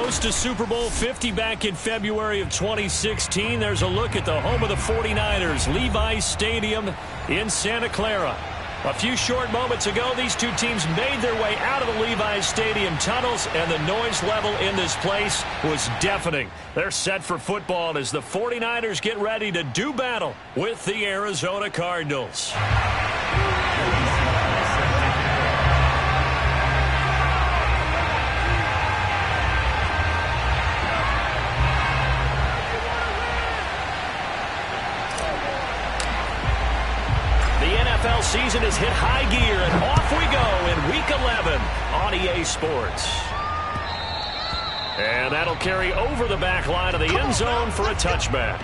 host to Super Bowl 50 back in February of 2016. There's a look at the home of the 49ers, Levi's Stadium in Santa Clara. A few short moments ago, these two teams made their way out of the Levi's Stadium tunnels, and the noise level in this place was deafening. They're set for football as the 49ers get ready to do battle with the Arizona Cardinals. NFL season has hit high gear, and off we go in Week 11 on EA Sports. And that'll carry over the back line of the end zone for a touchback.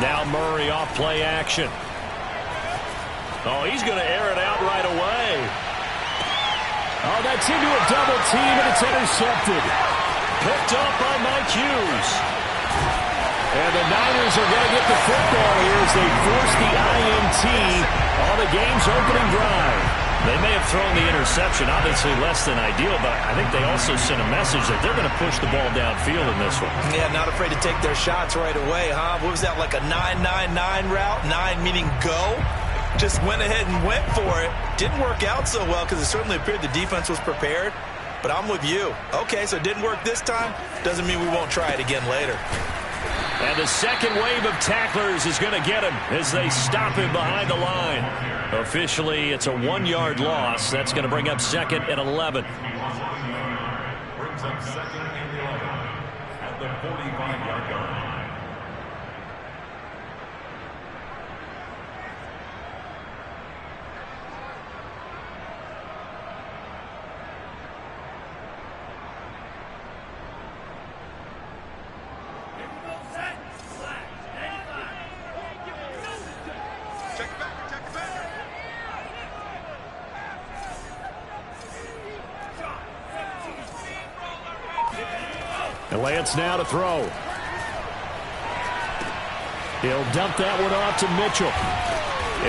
Now Murray off play action. Oh, he's going to air it out right away. Oh, that's into a double team, and it's intercepted. Picked up by Mike Hughes. And the Niners are going to get the football here as they force the INT on the game's opening drive. They may have thrown the interception, obviously less than ideal, but I think they also sent a message that they're going to push the ball downfield in this one. Yeah, not afraid to take their shots right away, huh? What was that, like a 9-9-9 route? 9 meaning go? Just went ahead and went for it. Didn't work out so well because it certainly appeared the defense was prepared. But I'm with you. Okay, so it didn't work this time. Doesn't mean we won't try it again later. And the second wave of tacklers is going to get him as they stop him behind the line. Officially, it's a 1-yard loss. That's going to bring up 2nd and 11. Brings up 2nd and 11 at the 45-yard line. And Lance now to throw. He'll dump that one off to Mitchell.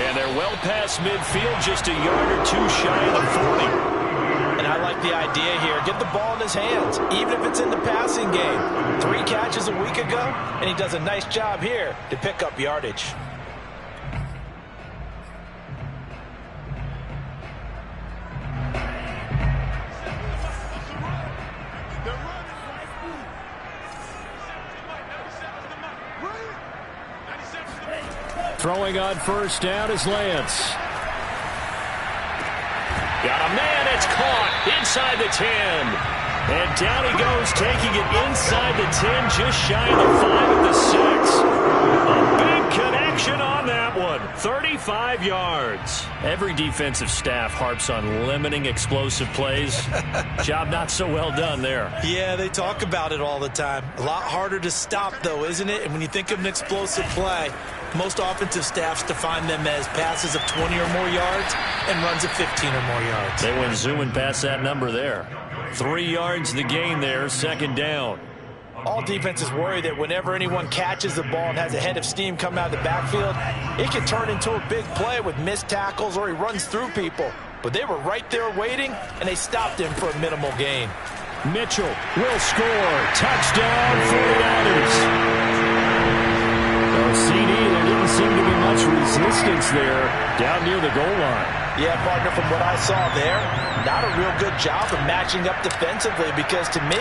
And they're well past midfield, just a yard or two shy of the 40. And I like the idea here. Get the ball in his hands, even if it's in the passing game. 3 catches a week ago, and he does a nice job here to pick up yardage. Throwing on first down is Lance. Got a man, it's caught inside the 10. And down he goes, taking it inside the 10, just shy of the 5 at the 6. A big connection on that one. 35 yards. Every defensive staff harps on limiting explosive plays. Job not so well done there. Yeah, they talk about it all the time. A lot harder to stop, though, isn't it? And when you think of an explosive play, most offensive staffs define them as passes of 20 or more yards and runs of 15 or more yards. They went zooming past that number there. 3 yards the gain there, 2nd down. All defenses worry that whenever anyone catches the ball and has a head of steam come out of the backfield, it can turn into a big play with missed tackles or he runs through people. But they were right there waiting, and they stopped him for a minimal gain. Mitchell will score. Touchdown, 49ers. CD, there didn't seem to be much resistance there down near the goal line. Yeah, partner, from what I saw there, not a real good job of matching up defensively because to me,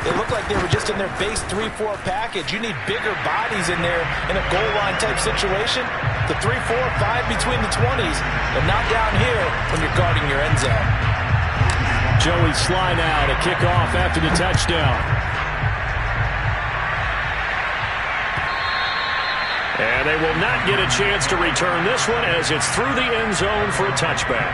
it looked like they were just in their base 3-4 package. You need bigger bodies in there in a goal line type situation. The 3-4, 5 between the 20s, but not down here when you're guarding your end zone. Joey Sly now to kick off after the touchdown. And they will not get a chance to return this one as it's through the end zone for a touchback.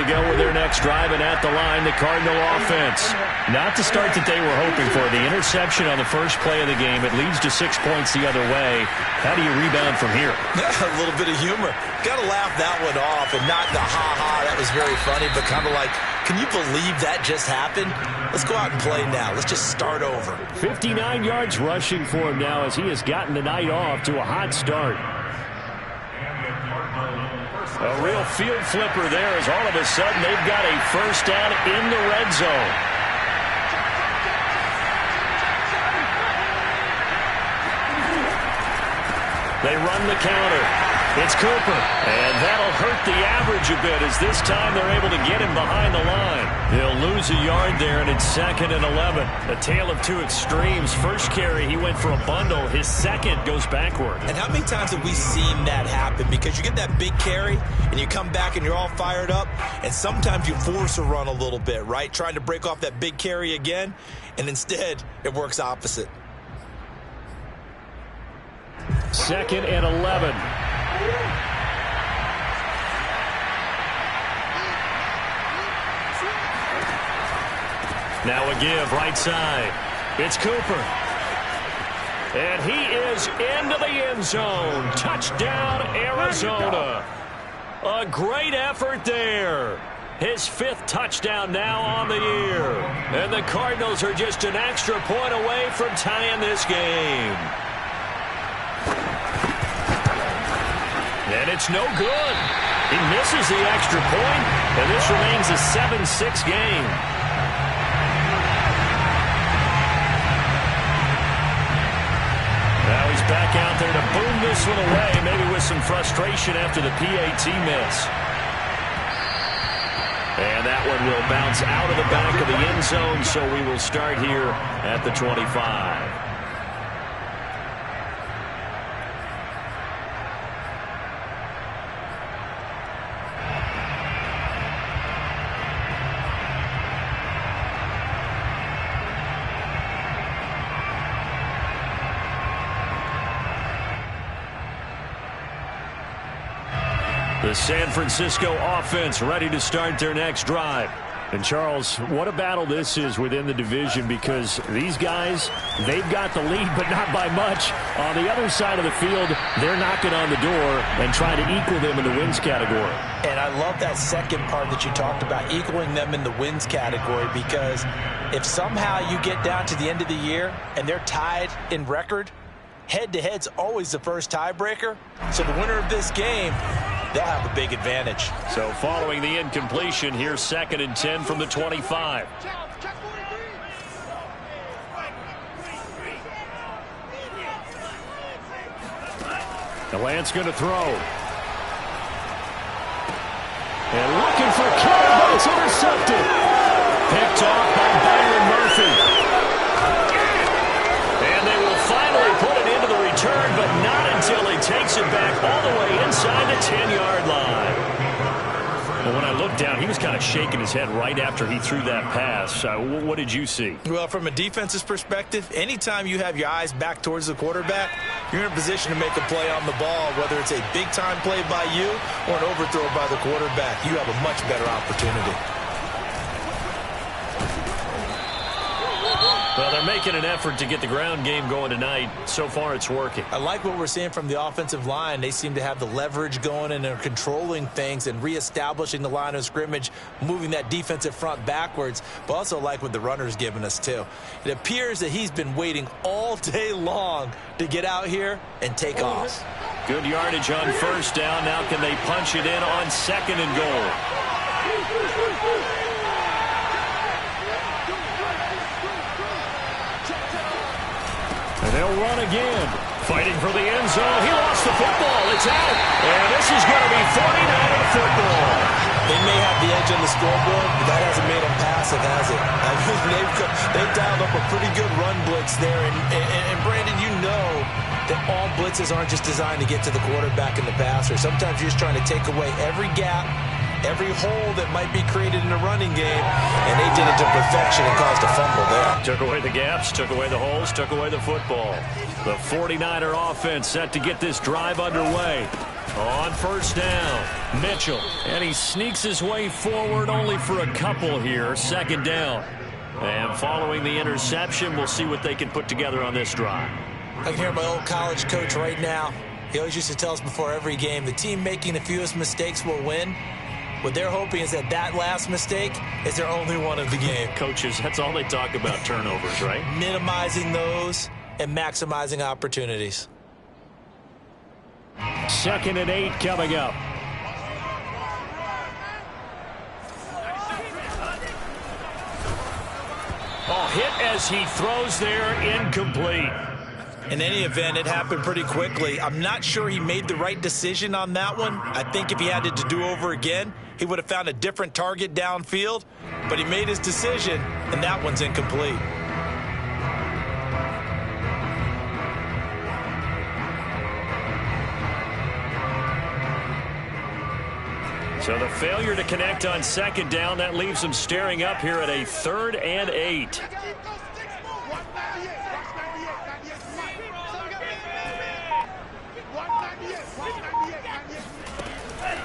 to go with their next drive, and at the line, the Cardinal offense. Not the start that they were hoping for. The interception on the first play of the game. It leads to 6 points the other way. How do you rebound from here? A little bit of humor. Got to laugh that one off, and not the ha-ha, that was very funny, but kind of like, can you believe that just happened? Let's go out and play now. Let's just start over. 59 yards rushing for him now as he has gotten the night off to a hot start. A real field flipper there as all of a sudden they've got a first down in the red zone. They run the counter. It's Cooper, and that'll hurt the average a bit as this time they're able to get him behind the line. He'll lose a yard there, and it's 2nd and 11. A tale of two extremes. First carry, he went for a bundle. His second goes backward. And how many times have we seen that happen? Because you get that big carry, and you come back and you're all fired up, and sometimes you force a run a little bit, right? Trying to break off that big carry again, and instead it works opposite. 2nd and 11. Now a give right side. It's Cooper. And he is into the end zone. Touchdown, Arizona. A great effort there. His 5th touchdown now on the year. And the Cardinals are just an extra point away from tying this game. And it's no good. He misses the extra point, and this remains a 7-6 game. Now he's back out there to boom this one away, maybe with some frustration after the PAT miss. And that one will bounce out of the back of the end zone, so we will start here at the 25. The San Francisco offense ready to start their next drive. And, Charles, what a battle this is within the division because these guys, they've got the lead, but not by much. On the other side of the field, they're knocking on the door and trying to equal them in the wins category. And I love that second part that you talked about, equaling them in the wins category, because if somehow you get down to the end of the year and they're tied in record, head-to-head's always the first tiebreaker. So the winner of this game, they'll have a big advantage. So following the incompletion, here's 2nd and 10 from the 25. The Lance going to throw. And looking for Kittle, but it's intercepted. Picked off by Byron Murphy. And they will finally put it into the return, but not until he takes it back all the way inside the 10-yard line. Well, when I looked down, he was kind of shaking his head right after he threw that pass. What did you see? Well, from a defense's perspective, anytime you have your eyes back towards the quarterback, you're in a position to make a play on the ball, whether it's a big-time play by you or an overthrow by the quarterback. You have a much better opportunity. Well, they're making an effort to get the ground game going tonight. So far, it's working. I like what we're seeing from the offensive line. They seem to have the leverage going, and they're controlling things and reestablishing the line of scrimmage, moving that defensive front backwards, but also like what the runner's giving us, too. It appears that he's been waiting all day long to get out here and take off. Good yardage on first down. Now can they punch it in on 2nd and goal? And they'll run again. Fighting for the end zone. He lost the football. It's out. And this is going to be 49er football. They may have the edge on the scoreboard, but that hasn't made them passive, has it? I mean, they've dialed up a pretty good run blitz there. And Brandon, you know that all blitzes aren't just designed to get to the quarterback and the passer. Sometimes you're just trying to take away every gap, every hole that might be created in the running game, and they did it to perfection and caused a fumble there. Took away the gaps, took away the holes, took away the football. The 49er offense set to get this drive underway. On first down, Mitchell. And he sneaks his way forward only for a couple here. Second down. And following the interception, we'll see what they can put together on this drive. I can hear my old college coach right now. He always used to tell us before every game, the team making the fewest mistakes will win. What they're hoping is that last mistake is their only one of the game. Coaches, that's all they talk about, turnovers, right? Minimizing those and maximizing opportunities. 2nd and 8 coming up. Oh, hit as he throws there, incomplete. In any event, it happened pretty quickly. I'm not sure he made the right decision on that one. I think if he had it to do over again, he would have found a different target downfield. But he made his decision, and that one's incomplete. So the failure to connect on 2nd down, that leaves them staring up here at a 3rd and 8.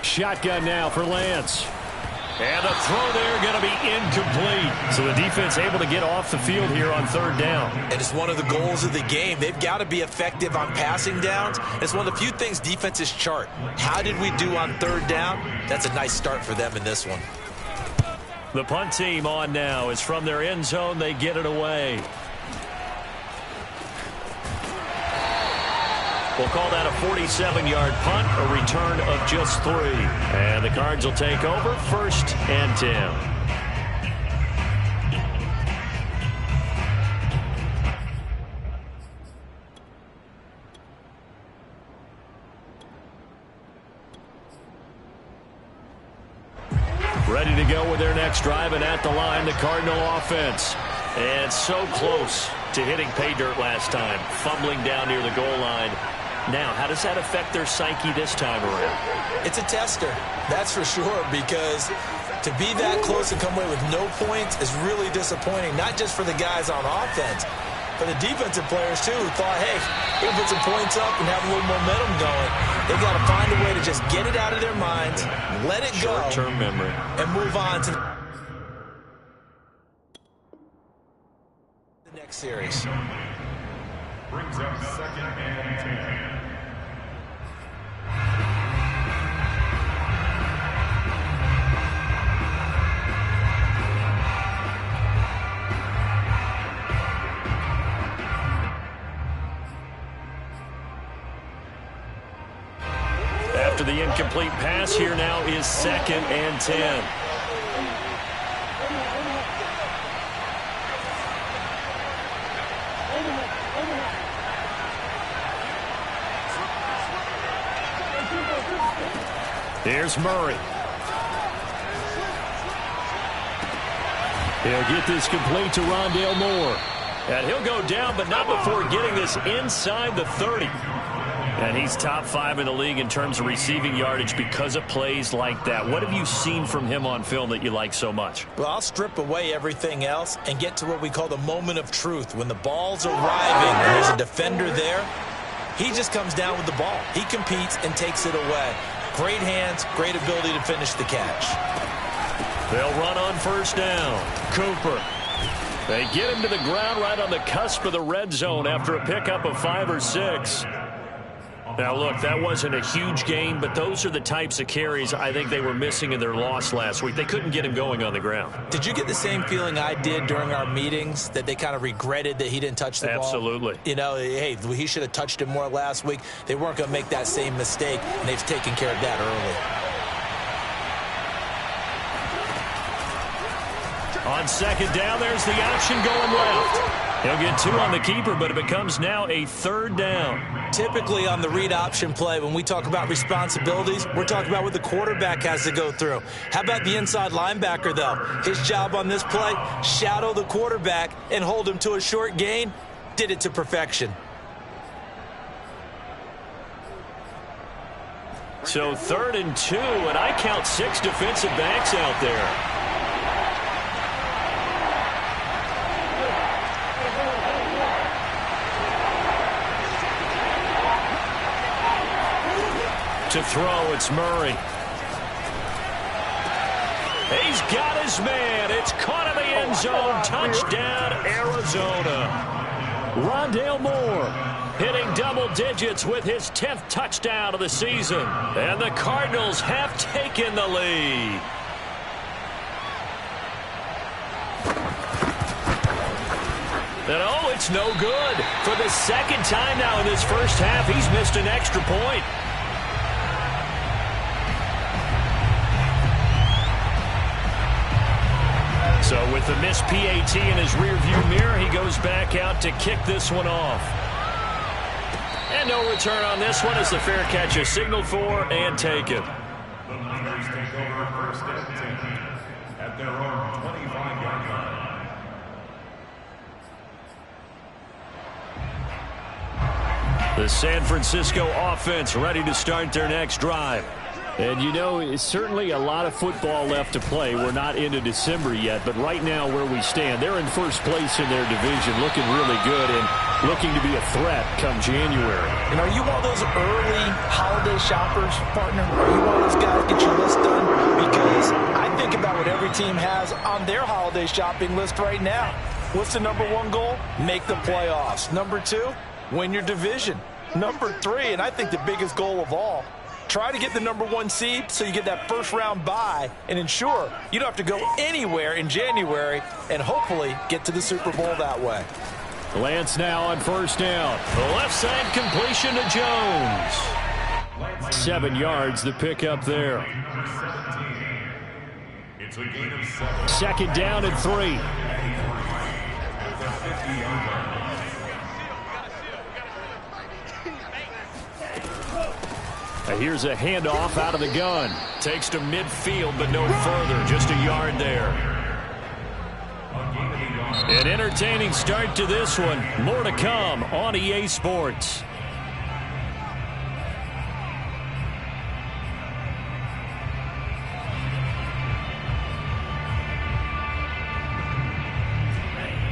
Shotgun now for Lance. And the throw there going to be incomplete. So the defense able to get off the field here on 3rd down. And it's one of the goals of the game. They've got to be effective on passing downs. It's one of the few things defenses chart. How did we do on 3rd down? That's a nice start for them in this one. The punt team on now. It's from their end zone. They get it away. We'll call that a 47-yard punt, a return of just 3. And the Cards will take over 1st and 10. Ready to go with their next drive, and at the line, the Cardinal offense. And so close to hitting pay dirt last time, fumbling down near the goal line. Now, how does that affect their psyche this time around? It's a tester, that's for sure, because to be that close and come away with no points is really disappointing, not just for the guys on offense, but the defensive players, too, who thought, hey, we're going to put some points up and have a little momentum going. They've got to find a way to just get it out of their minds, let it go, short-term memory, and move on to the next series. Brings up 2nd and 10. After the incomplete pass, here now is 2nd and 10. Here's Murray. He'll get this complete to Rondale Moore. And he'll go down, but not before getting this inside the 30. And he's top 5 in the league in terms of receiving yardage because of plays like that. What have you seen from him on film that you like so much? Well, I'll strip away everything else and get to what we call the moment of truth. When the ball's arriving and there's a defender there, he just comes down with the ball. He competes and takes it away. Great hands, great ability to finish the catch. They'll run on 1st down. Cooper. They get him to the ground right on the cusp of the red zone after a pickup of 5 or 6. Now, look, that wasn't a huge gain, but those are the types of carries I think they were missing in their loss last week. They couldn't get him going on the ground. Did you get the same feeling I did during our meetings, that they kind of regretted that he didn't touch the ball? Absolutely. You know, hey, he should have touched it more last week. They weren't going to make that same mistake, and they've taken care of that early. On 2nd down, there's the option going left. He'll get 2 on the keeper, but it becomes now a 3rd down. Typically on the read option play, when we talk about responsibilities, we're talking about what the quarterback has to go through. How about the inside linebacker, though? His job on this play, shadow the quarterback and hold him to a short gain. Did it to perfection. So 3rd and 2, and I count 6 defensive backs out there. To throw, it's Murray. He's got his man. It's caught in the end zone. Touchdown, Arizona. Rondale Moore hitting double digits with his 10th touchdown of the season. And the Cardinals have taken the lead. And oh, it's no good. For the second time now in this first half, he's missed an extra point. So with the missed PAT in his rearview mirror, he goes back out to kick this one off. And no return on this one as the fair catch is signaled for and taken. The Niners take over first and 10 at their own 25-yard line. The San Francisco offense ready to start their next drive. And, you know, it's certainly a lot of football left to play. We're not into December yet, but right now where we stand, they're in first place in their division, looking really good and looking to be a threat come January. And are you one of those early holiday shoppers, partner? Are you one of those guys get your list done? Because I think about what every team has on their holiday shopping list right now. What's the number one goal? Make the playoffs. Number two, win your division. Number three, and I think the biggest goal of all, try to get the number one seed so you get that first round bye and ensure you don't have to go anywhere in January and hopefully get to the Super Bowl that way. Lance now on first down. The left side completion to Jones. 7 yards, the pickup there. It's a gain of 7. Second down and 3. Here's a handoff out of the gun. Takes to midfield, but no further. Just a yard there. An entertaining start to this one. More to come on EA Sports.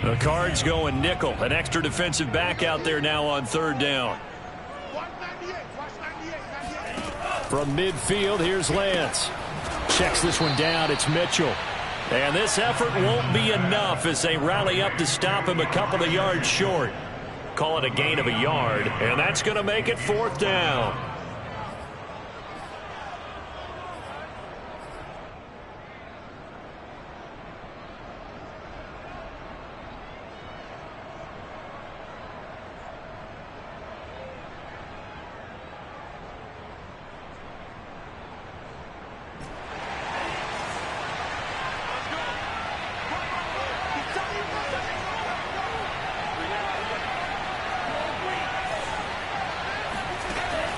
The Cards going nickel. An extra defensive back out there now on third down. From midfield, here's Lance. Checks this one down. It's Mitchell. And this effort won't be enough as they rally up to stop him a couple of yards short. Call it a gain of a yard, and that's going to make it fourth down.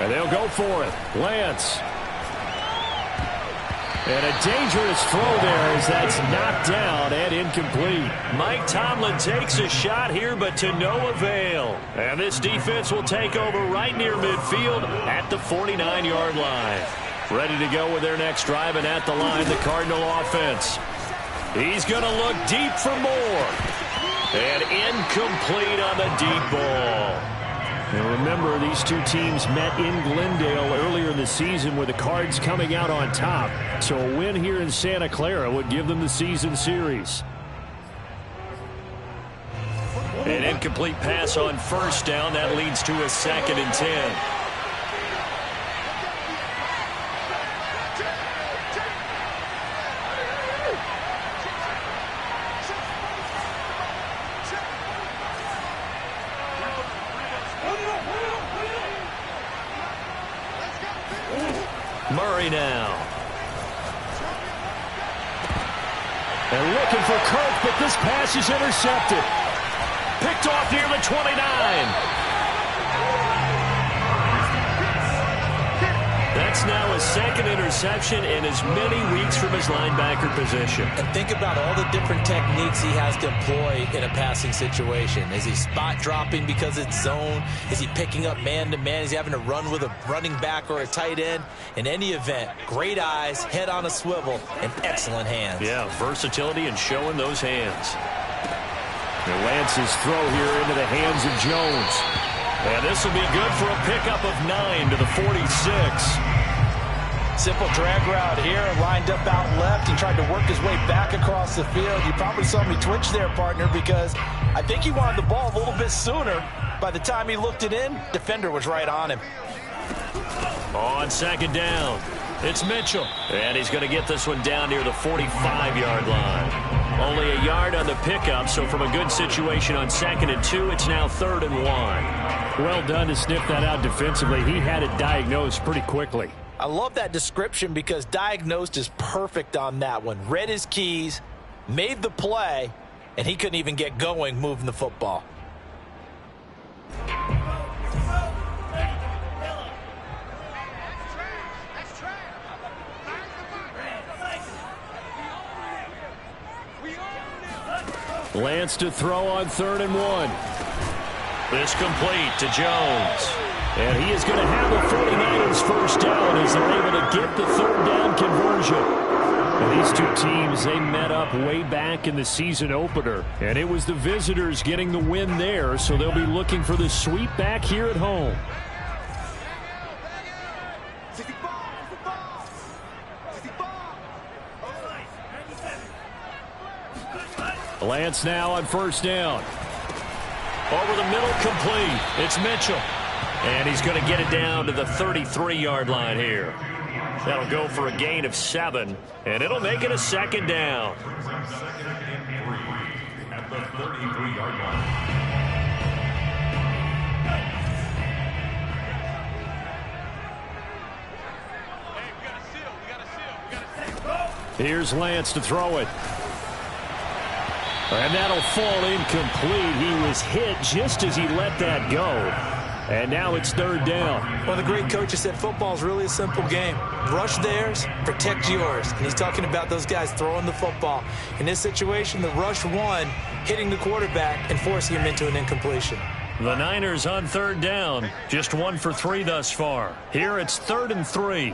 And they'll go for it. Lance. And a dangerous throw there as that's knocked down and incomplete. Mike Tomlin takes a shot here, but to no avail. And this defense will take over right near midfield at the 49-yard line. Ready to go with their next drive, and at the line, the Cardinal offense. He's going to look deep for more. And incomplete on the deep ball. And remember, these two teams met in Glendale earlier in the season with the Cards coming out on top. So a win here in Santa Clara would give them the season series. An incomplete pass on first down. That leads to a 2nd and 10. Murray now. And looking for Kirk, but this pass is intercepted. Picked off near the 29. That's now his 2nd interception in as many weeks from his linebacker position. And think about all the different techniques he has to employ in a passing situation. Is he spot dropping because it's zone? Is he picking up man-to-man? Is he having to run with a running back or a tight end? In any event, great eyes, head on a swivel, and excellent hands. Yeah, versatility and showing those hands. And Lance's throw here into the hands of Jones. And this will be good for a pickup of 9 to the 46. Simple drag route here, lined up out left. He tried to work his way back across the field. You probably saw me twitch there, partner, because I think he wanted the ball a little bit sooner. By the time he looked it in, defender was right on him. On second down, it's Mitchell. And he's going to get this one down near the 45-yard line. Only a yard on the pickup, so from a good situation on 2nd and 2, it's now 3rd and 1. Well done to sniff that out defensively. He had it diagnosed pretty quickly. I love that description because diagnosed is perfect on that one. Read his keys, made the play, and he couldn't even get going moving the football. Lance to throw on 3rd and 1. This complete to Jones. And he is going to have the 49ers first down as they're able to get the 3rd down conversion. And these two teams, they met up way back in the season opener. And it was the visitors getting the win there, so they'll be looking for the sweep back here at home. Lance now on first down. Over the middle, complete. It's Mitchell. And he's going to get it down to the 33-yard line here. That'll go for a gain of 7, and it'll make it a 2nd down. At the 33-yard line. Here's Lance to throw it. And that'll fall incomplete. He was hit just as he let that go. And now it's 3rd down. One of the great coaches said football is really a simple game. Rush theirs, protect yours. And he's talking about those guys throwing the football. In this situation, the rush one, hitting the quarterback and forcing him into an incompletion. The Niners on 3rd down. Just 1 for 3 thus far. Here it's 3rd and 3.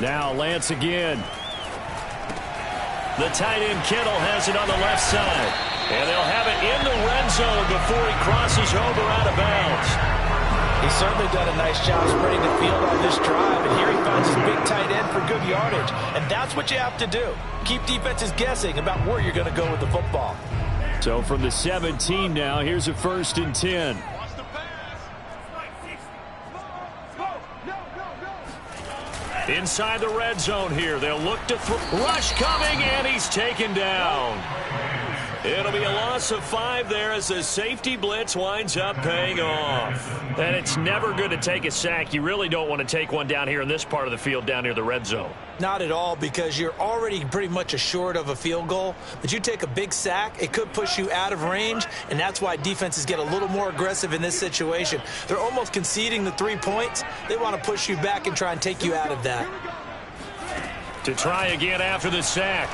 Now Lance again. The tight end Kittle has it on the left side. And they'll have it in the red zone before he crosses over out of bounds. He's certainly done a nice job spreading the field on this drive. And here he finds his big tight end for good yardage. And that's what you have to do. Keep defenses guessing about where you're going to go with the football. So from the 17 now, here's a 1st and 10. Inside the red zone here. They'll look to throw. Rush coming, and he's taken down. It'll be a loss of 5 there as the safety blitz winds up paying off. And it's never good to take a sack. You really don't want to take one down here in this part of the field down near the red zone. Not at all, because you're already pretty much assured of a field goal. But you take a big sack, it could push you out of range, and that's why defenses get a little more aggressive in this situation. They're almost conceding the 3 points. They want to push you back and try and take you out of that. To try again after the sack.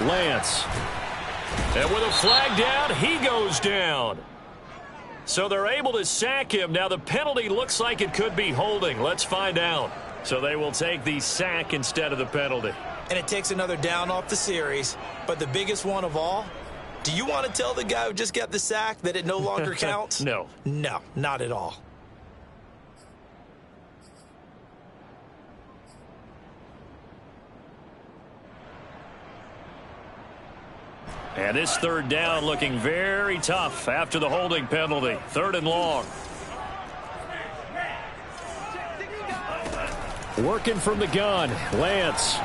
Lance. And with a flag down, he goes down. So they're able to sack him. Now the penalty looks like it could be holding. Let's find out. So they will take the sack instead of the penalty. And it takes another down off the series. But the biggest one of all, do you want to tell the guy who just got the sack that it no longer counts? No. No, not at all. And this 3rd down looking very tough after the holding penalty. 3rd and long. Working from the gun. Lance.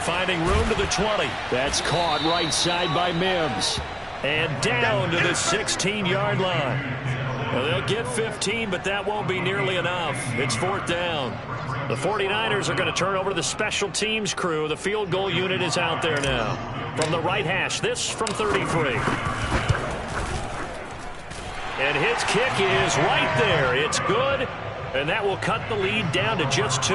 Finding room to the 20. That's caught right side by Mims. And down to the 16-yard line. Well, they'll get 15, but that won't be nearly enough. It's 4th down. The 49ers are going to turn over to the special teams crew. The field goal unit is out there now. From the right hash, this from 33. And his kick is right there. It's good, and that will cut the lead down to just 2.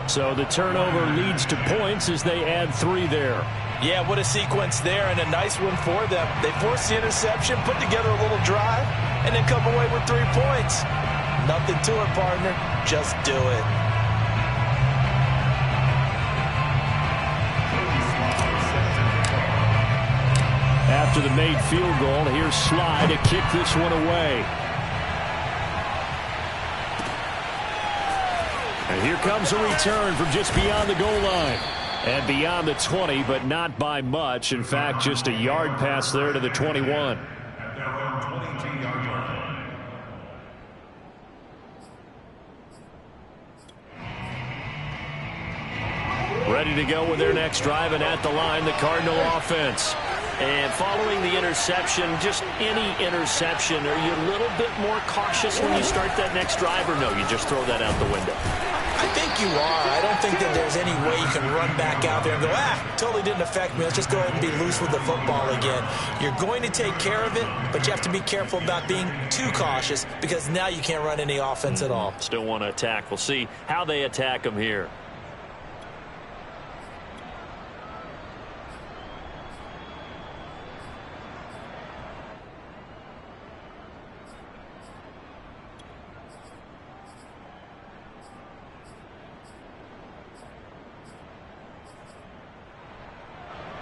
So the turnover leads to points as they add 3 there. Yeah, what a sequence there, and a nice one for them. They forced the interception, put together a little drive, and then come away with 3 points. Nothing to it, partner. Just do it. after the made field goal. Here's Sly to kick this one away. And here comes a return from just beyond the goal line. And beyond the 20, but not by much. In fact, just a yard pass there to the 21. Ready to go with their next drive, and at the line, the Cardinal offense. And following the interception, just any interception, are you a little bit more cautious when you start that next drive, or no, you just throw that out the window? I think you are. I don't think that there's any way you can run back out there and go, totally didn't affect me. Let's just go ahead and be loose with the football again. You're going to take care of it, but you have to be careful about being too cautious because now you can't run any offense at all. Still want to attack. We'll see how they attack them here.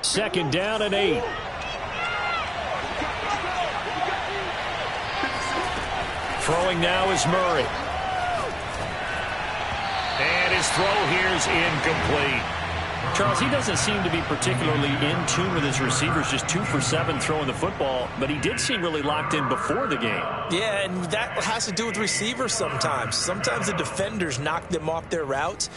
Second down and 8. Throwing now is Murray. And his throw here is incomplete. Charles, he doesn't seem to be particularly in tune with his receivers, just 2 for 7 throwing the football, but he did seem really locked in before the game. Yeah, and that has to do with receivers sometimes. Sometimes the defenders knock them off their routes,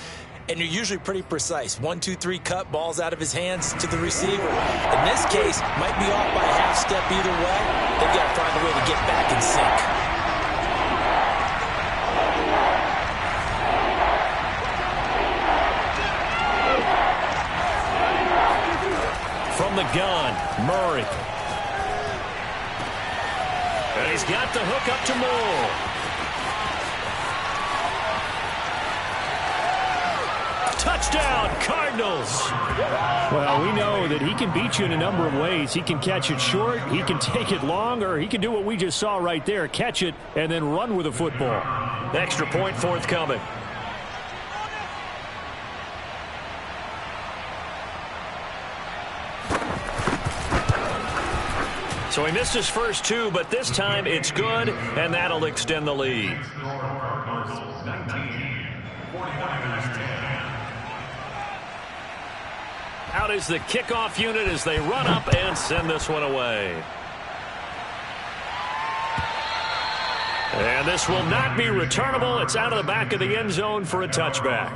and you're usually pretty precise. 1, 2, 3 cut, balls out of his hands to the receiver. In this case, might be off by a half step either way. They've got to find a way to get back in sync. From the gun, Murray. And he's got the hook up to Moore. Touchdown, Cardinals. Well, we know that he can beat you in a number of ways. He can catch it short, he can take it long, or he can do what we just saw right there, catch it and then run with the football. Extra point forthcoming. So he missed his first 2, but this time it's good, and that'll extend the lead. Out is the kickoff unit as they run up and send this one away. And this will not be returnable. It's out of the back of the end zone for a touchback.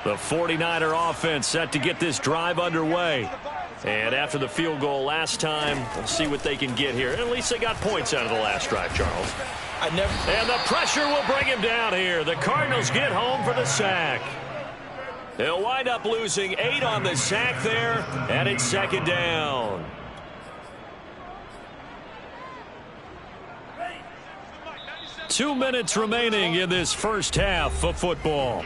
The 49er offense set to get this drive underway. And after the field goal last time, we'll see what they can get here. At least they got points out of the last drive, Charles. And the pressure will bring him down here. The Cardinals get home for the sack. They'll wind up losing 8 on the sack there, and it's second down. Two minutes remaining in this first half of football.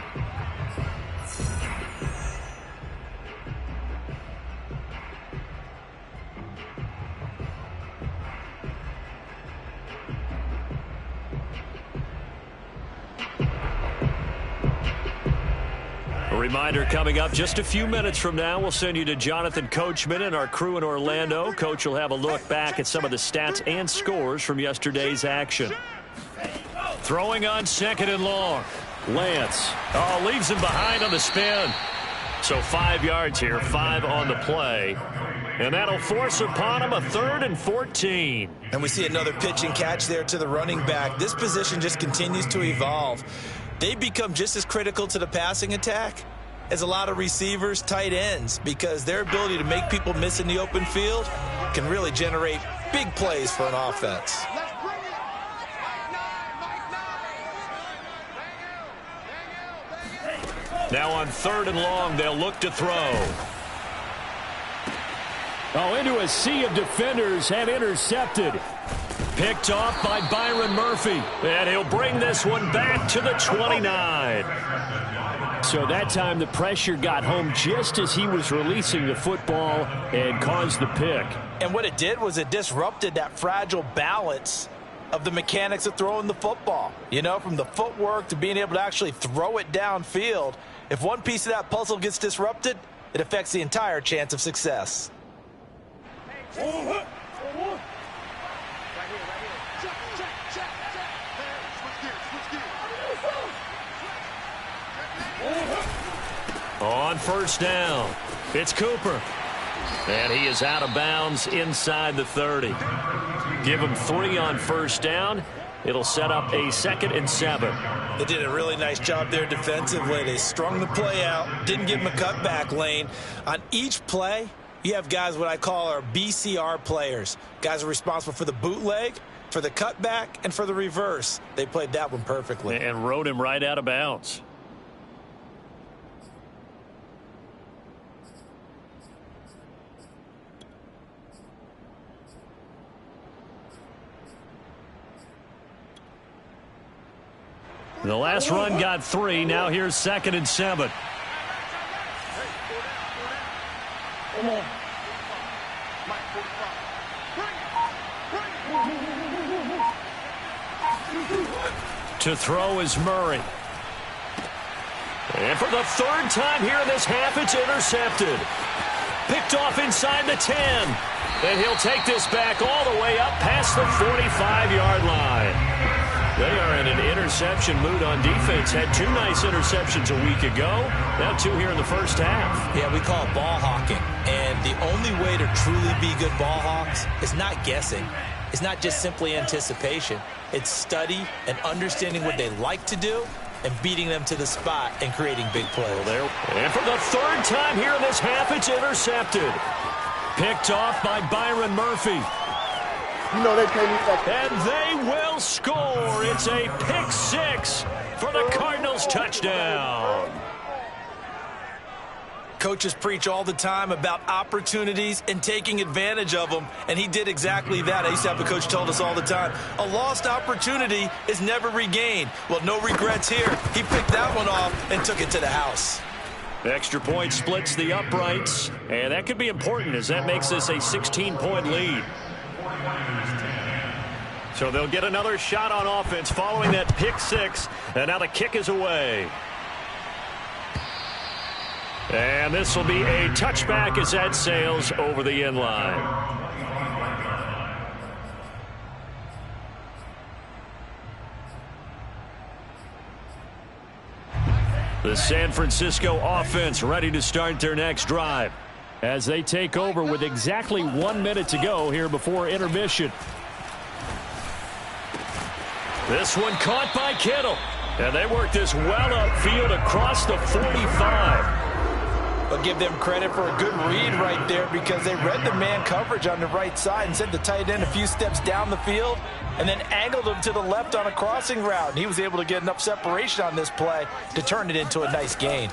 Reminder coming up just a few minutes from now. We'll send you to Jonathan Coachman and our crew in Orlando. Coach will have a look back at some of the stats and scores from yesterday's action. Throwing on second and long. Lance. Leaves him behind on the spin. So 5 yards here, 5 on the play. And that'll force upon him a 3rd and 14. And we see another pitch and catch there to the running back. This position just continues to evolve. They become just as critical to the passing attack as a lot of receivers, tight ends, because their ability to make people miss in the open field can really generate big plays for an offense. Now on 3rd and long, they'll look to throw. Into a sea of defenders and intercepted. Picked off by Byron Murphy. And he'll bring this one back to the 29. So that time the pressure got home just as he was releasing the football and caused the pick. And what it did was it disrupted that fragile balance of the mechanics of throwing the football. You know, from the footwork to being able to actually throw it downfield. If one piece of that puzzle gets disrupted, it affects the entire chance of success. On first down, it's Cooper. And he is out of bounds inside the 30. Give him 3 on first down. It'll set up a 2nd and 7. They did a really nice job there defensively. They strung the play out, didn't give him a cutback lane. On each play, you have guys what I call our BCR players. Guys are responsible for the bootleg, for the cutback, and for the reverse. They played that one perfectly. And rode him right out of bounds. The last run got 3. Now here's 2nd and 7. To throw is Murray. And for the 3rd time here in this half, it's intercepted. Picked off inside the 10. And he'll take this back all the way up past the 45-yard line. They are in an interception mood on defense. Had 2 nice interceptions a week ago. Now 2 here in the first half. Yeah, we call it ball hawking. And the only way to truly be good ball hawks is not guessing. It's not just simply anticipation. It's study and understanding what they like to do and beating them to the spot and creating big plays. And for the 3rd time here in this half, it's intercepted. Picked off by Byron Murphy. You know they pay me back. And they will score. It's a pick 6 for the Cardinals touchdown. Coaches preach all the time about opportunities and taking advantage of them, and he did exactly that. I used to have a coach told us all the time, a lost opportunity is never regained. Well, no regrets here. He picked that one off and took it to the house. Extra point splits the uprights, and that could be important as that makes this a 16-point lead. So they'll get another shot on offense following that pick 6, and now the kick is away. And this will be a touchback as that sails over the end line. The San Francisco offense ready to start their next drive as they take over with exactly 1 minute to go here before intermission. This one caught by Kittle. And they work this well upfield across the 45. But give them credit for a good read right there because they read the man coverage on the right side and sent the tight end a few steps down the field and then angled him to the left on a crossing route. And he was able to get enough separation on this play to turn it into a nice gain.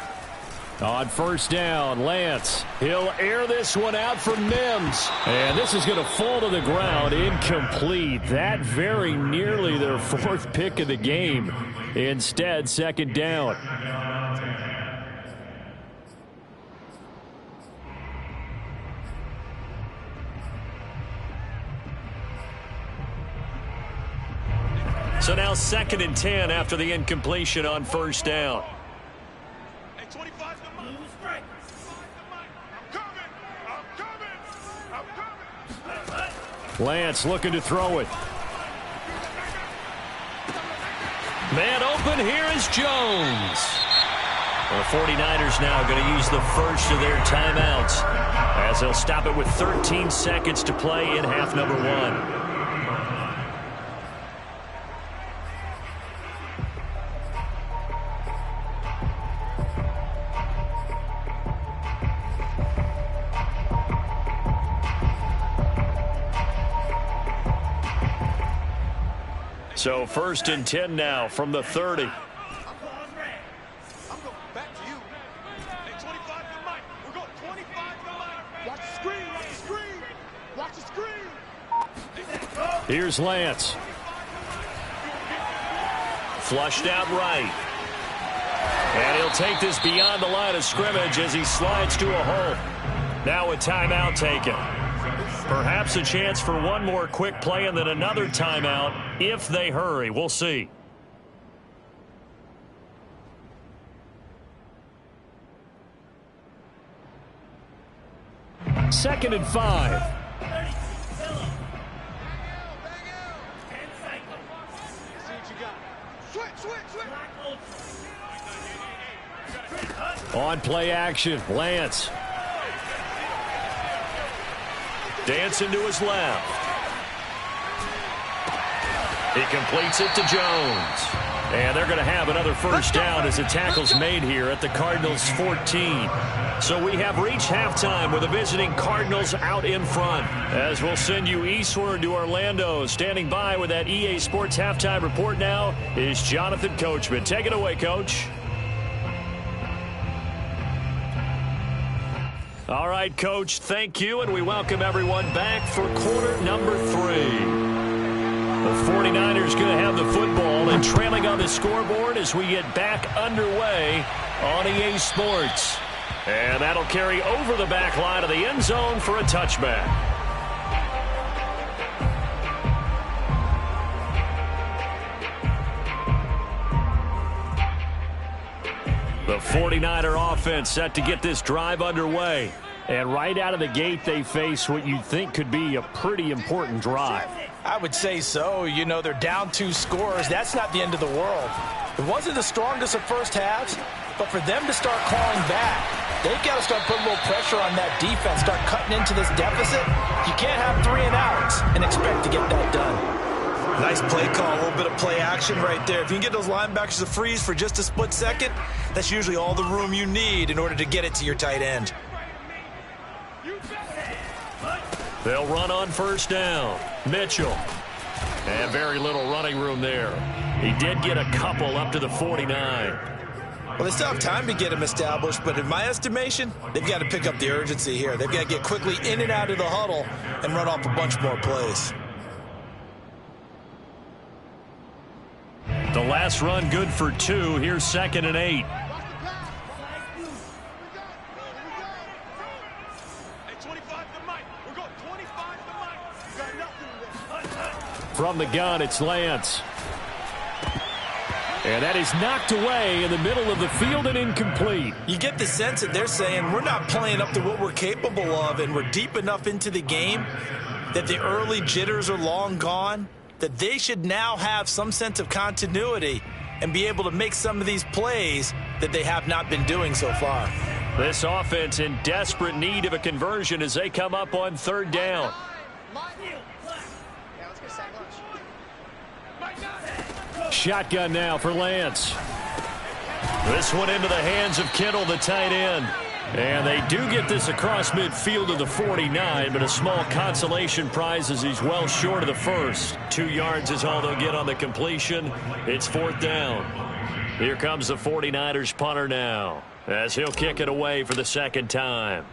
On first down, Lance. He'll air this one out for Mims. And this is going to fall to the ground. Incomplete. That very nearly their 4th pick of the game. Instead, 2nd down. So now 2nd and 10 after the incompletion on first down. Lance looking to throw it. Man open, here is Jones. The 49ers now going to use the first of their timeouts as they'll stop it with 13 seconds to play in half number 1. So 1st and 10 now from the 30. I'm going back to you. Hey, 25 to Mike. We're going 25 to Mike. Watch the screen. Watch the screen. Watch the screen. Here's Lance. Flushed out right. And he'll take this beyond the line of scrimmage as he slides to a hole. Now a timeout taken. Perhaps a chance for one more quick play and then another timeout if they hurry. We'll see. Second and 5. On play action, Lance. Dancing to his left. He completes it to Jones. And they're going to have another first down as the tackle's made here at the Cardinals' 14. So we have reached halftime with the visiting Cardinals out in front. As we'll send you eastward to Orlando. Standing by with that EA Sports halftime report now is Jonathan Coachman. Take it away, Coach. All right, Coach, thank you, and we welcome everyone back for quarter number 3. The 49ers going to have the football and trailing on the scoreboard as we get back underway on EA Sports. And that'll carry over the back line of the end zone for a touchback. The 49er offense set to get this drive underway. And right out of the gate, they face what you'd think could be a pretty important drive. I would say so. You know, they're down 2 scores. That's not the end of the world. It wasn't the strongest of first halves, but for them to start clawing back, they've got to start putting a little pressure on that defense, start cutting into this deficit. You can't have 3 and outs and expect to get that done. Nice play call, a little bit of play action right there. If you can get those linebackers to freeze for just a split second, that's usually all the room you need in order to get it to your tight end. They'll run on first down. Mitchell. And very little running room there. He did get a couple up to the 49. Well, they still have time to get him established, but in my estimation, they've got to pick up the urgency here. They've got to get quickly in and out of the huddle and run off a bunch more plays. The last run good for 2. Here's 2nd and 8. From the gun, it's Lance. And that is knocked away in the middle of the field and incomplete. You get the sense that they're saying we're not playing up to what we're capable of, and we're deep enough into the game that the early jitters are long gone, that they should now have some sense of continuity and be able to make some of these plays that they have not been doing so far. This offense in desperate need of a conversion as they come up on 3rd down. Shotgun now for Lance. This one into the hands of Kittle, the tight end. And they do get this across midfield to the 49, but a small consolation prize as he's well short of the first. 2 yards is all they'll get on the completion. It's 4th down. Here comes the 49ers punter now as he'll kick it away for the 2nd time.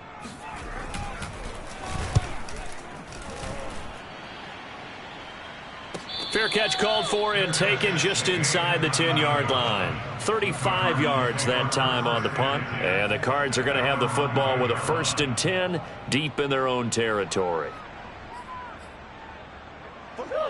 Fair catch called for and taken just inside the 10-yard line. 35 yards that time on the punt. And the Cards are going to have the football with a 1st and 10 deep in their own territory.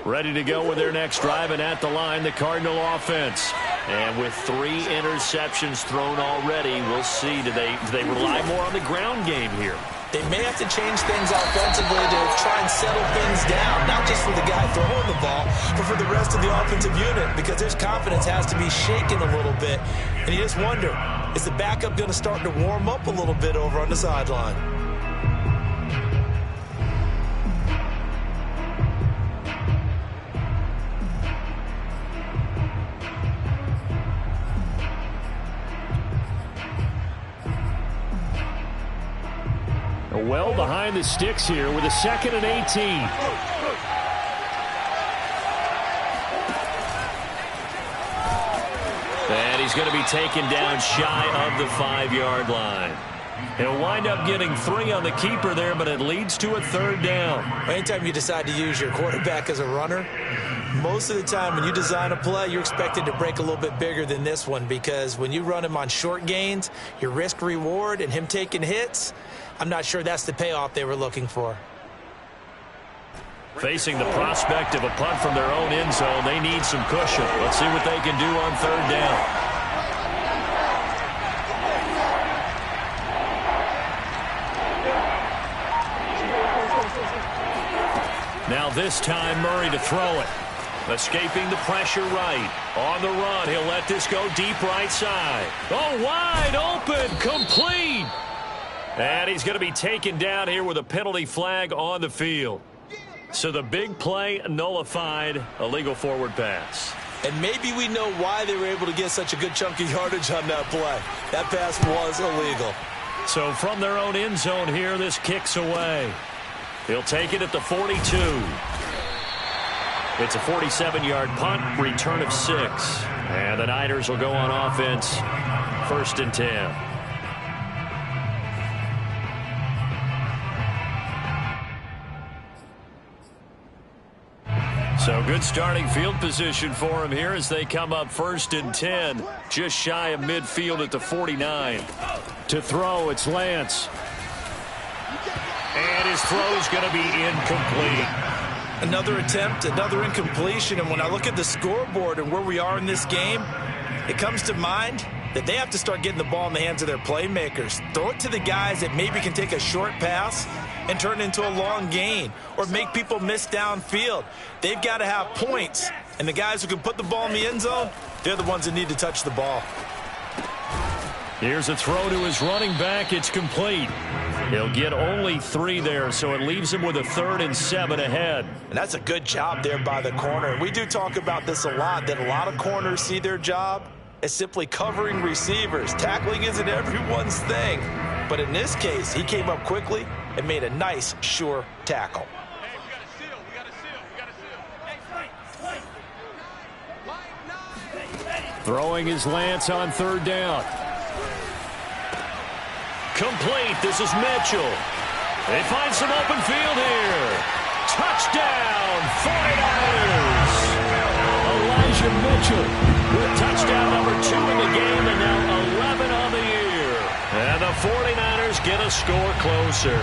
Ready to go with their next drive, and at the line, the Cardinal offense. And with 3 interceptions thrown already, we'll see. Do they rely more on the ground game here? They may have to change things offensively to try and settle things down, not just for the guy throwing the ball, but for the rest of the offensive unit, because their confidence has to be shaken a little bit. And you just wonder, is the backup going to start to warm up a little bit over on the sideline? Well behind the sticks here with a 2nd and 18. And he's going to be taken down shy of the 5-yard line. He'll wind up getting 3 on the keeper there, but it leads to a 3rd down. Anytime you decide to use your quarterback as a runner, most of the time when you design a play, you're expected to break a little bit bigger than this one, because when you run him on short gains, your risk-reward and him taking hits, I'm not sure that's the payoff they were looking for. Facing the prospect of a punt from their own end zone, they need some cushion. Let's see what they can do on third down. Now this time, Murray to throw it. Escaping the pressure right. On the run, he'll let this go deep right side. Oh, wide open, complete. And he's going to be taken down here with a penalty flag on the field. So the big play nullified, a legal forward pass. And maybe we know why they were able to get such a good chunk of yardage on that play. That pass was illegal. So from their own end zone here, this kicks away. He'll take it at the 42. It's a 47-yard punt, return of 6. And the Niners will go on offense, 1st and 10. So good starting field position for him here as they come up 1st and 10. Just shy of midfield at the 49. To throw, it's Lance. And his throw's going to be incomplete. Another attempt, another incompletion. And when I look at the scoreboard and where we are in this game, it comes to mind that they have to start getting the ball in the hands of their playmakers. Throw it to the guys that maybe can take a short pass and turn it into a long gain or make people miss downfield. They've got to have points. And the guys who can put the ball in the end zone, they're the ones that need to touch the ball. Here's a throw to his running back. It's complete. He'll get only 3 there, so it leaves him with a 3rd and 7 ahead. And that's a good job there by the corner. And we do talk about this a lot, that a lot of corners see their job as simply covering receivers. Tackling isn't everyone's thing. But in this case, he came up quickly and made a nice, sure tackle. Hey, we got a seal. We got a seal. We got a seal. Hey, Line 9. Throwing his Lance on 3rd down. Complete. This is Mitchell. They find some open field here. Touchdown, 49ers. Elijah Mitchell with touchdown number 2 in the game and now 11 on the year. And the 49ers get a score closer.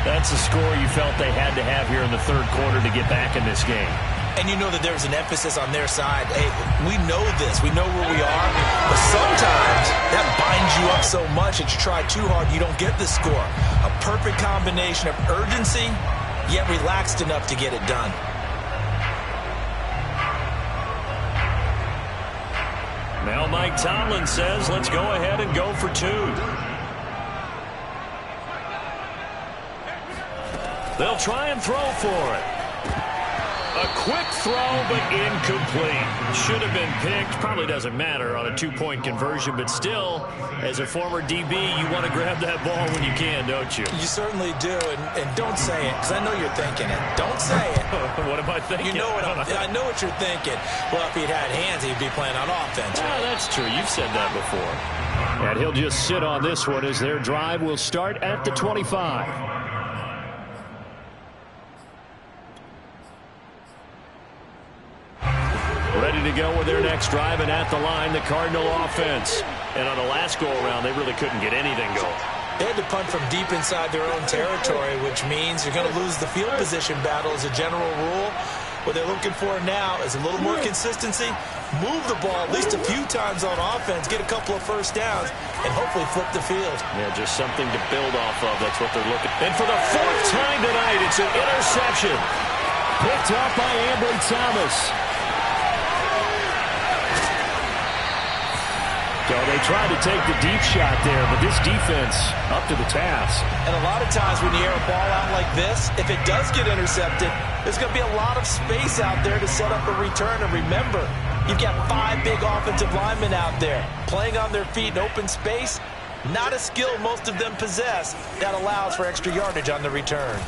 That's the score you felt they had to have here in the 3rd quarter to get back in this game. And you know that there's an emphasis on their side. Hey, we know this. We know where we are. But sometimes that binds you up so much that you try too hard, you don't get the score. A perfect combination of urgency, yet relaxed enough to get it done. Now Mike Tomlin says, let's go ahead and go for 2. They'll try and throw for it. A quick throw, but incomplete. Should have been picked. Probably doesn't matter on a 2-point conversion, but still, as a former DB, you want to grab that ball when you can, don't you? You certainly do, and don't say it, because I know you're thinking it. Don't say it. What am I thinking? You know what I know what you're thinking. Well, if he'd had hands, he'd be playing on offense. Ah, that's true. You've said that before. And he'll just sit on this one as their drive will start at the 25. Ready to go with their next drive, and at the line, the Cardinal offense. And on the last go-around, they really couldn't get anything going. They had to punt from deep inside their own territory, which means you're going to lose the field position battle as a general rule. What they're looking for now is a little more consistency, move the ball at least a few times on offense, get a couple of first downs, and hopefully flip the field. Yeah, just something to build off of. That's what they're looking for. And for the 4th time tonight, it's an interception. Picked up by Ambry Thomas. So they tried to take the deep shot there, but this defense up to the task. And a lot of times when you air a ball out like this, if it does get intercepted, there's going to be a lot of space out there to set up a return. And remember, you've got 5 big offensive linemen out there playing on their feet in open space. Not a skill most of them possess that allows for extra yardage on the return.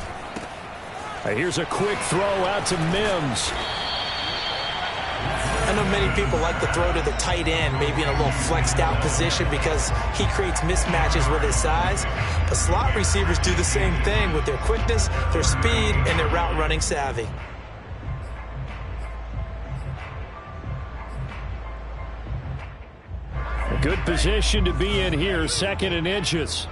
Here's a quick throw out to Mims. I know many people like to throw to the tight end, maybe in a little flexed out position because he creates mismatches with his size. But slot receivers do the same thing with their quickness, their speed, and their route running savvy. A good position to be in here, 2nd and inches.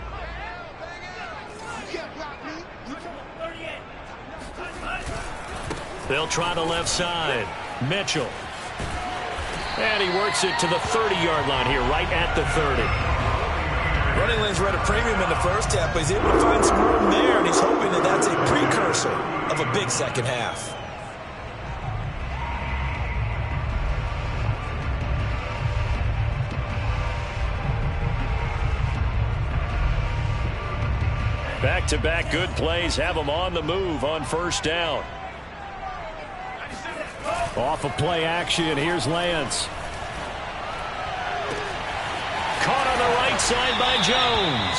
They'll try the left side. Mitchell. And he works it to the 30-yard line here, right at the 30. Running lanes were at a premium in the first half, but he's able to find some room there, and he's hoping that that's a precursor of a big second half. Back-to-back good plays have them on the move on first down. Off of play action, here's Lance. Caught on the right side by Jones.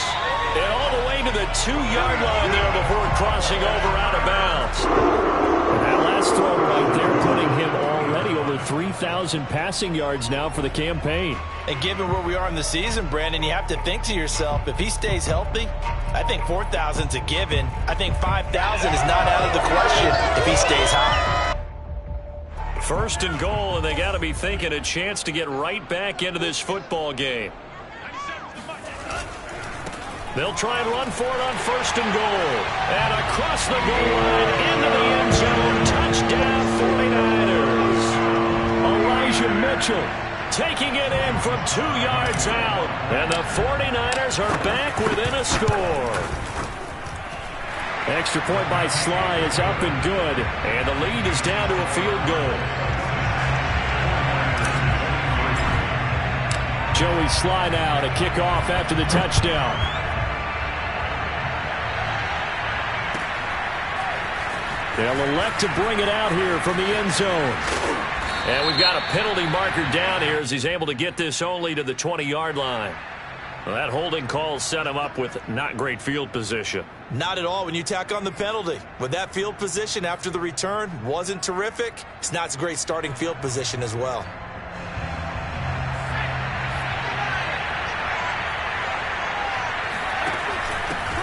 And all the way to the 2-yard line there before crossing over out of bounds. And that last throw right there putting him already over 3,000 passing yards now for the campaign. And given where we are in the season, Brandon, you have to think to yourself, if he stays healthy, I think 4,000's a given. I think 5,000 is not out of the question if he stays hot. First and goal, and they got to be thinking a chance to get right back into this football game. They'll try and run for it on first and goal. And across the goal line into the end zone. Touchdown 49ers. Elijah Mitchell taking it in from 2 yards out. And the 49ers are back within a score. Extra point by Sly is up and good. And the lead is down to a field goal. Joey Sly now to kick off after the touchdown. They'll elect to bring it out here from the end zone. And we've got a penalty marker down here as he's able to get this only to the 20-yard line. Well, that holding call set him up with not great field position. Not at all when you tack on the penalty. With that field position after the return wasn't terrific, it's not a great starting field position as well.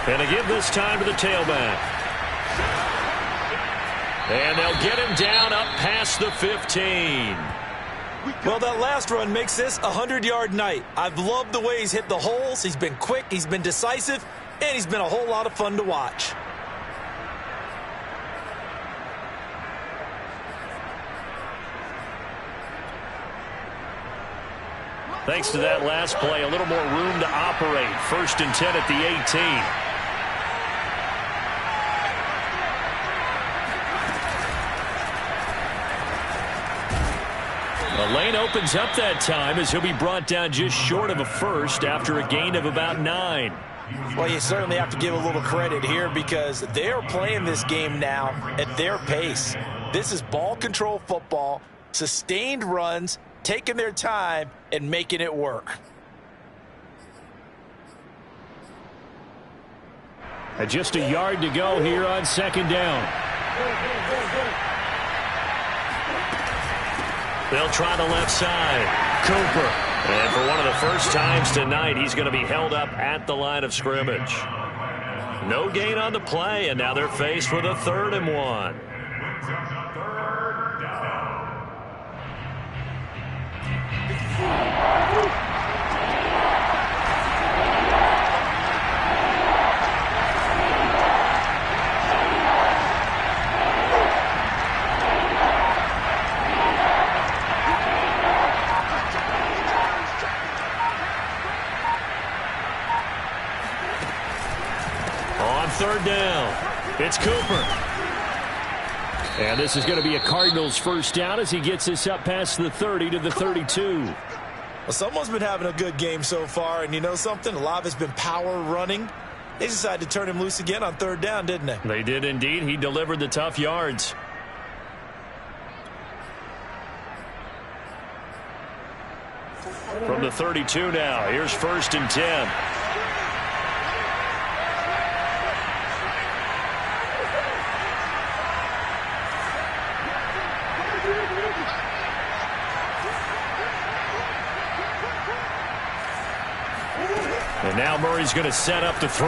And to give this time to the tailback. And they'll get him down up past the 15. Well, that last run makes this a 100-yard night. I've loved the way he's hit the holes. He's been quick, he's been decisive, and he's been a whole lot of fun to watch. Thanks to that last play, a little more room to operate. First and 10 at the 18. The lane opens up that time as he'll be brought down just short of a first after a gain of about 9. Well, you certainly have to give a little credit here because they're playing this game now at their pace. This is ball control football, sustained runs, taking their time and making it work. And just a yard to go here on second down. They'll try the left side. Cooper. And for one of the first times tonight, he's going to be held up at the line of scrimmage. No gain on the play, and now they're faced with a 3rd and 1. Third down. It's Cooper. And this is going to be a Cardinals first down as he gets this up past the 30 to the 32. Well, someone's been having a good game so far, and you know something? A lot of it's been power running. They decided to turn him loose again on 3rd down, didn't they? They did indeed. He delivered the tough yards. From the 32 now, here's 1st and 10. And now Murray's going to set up to throw.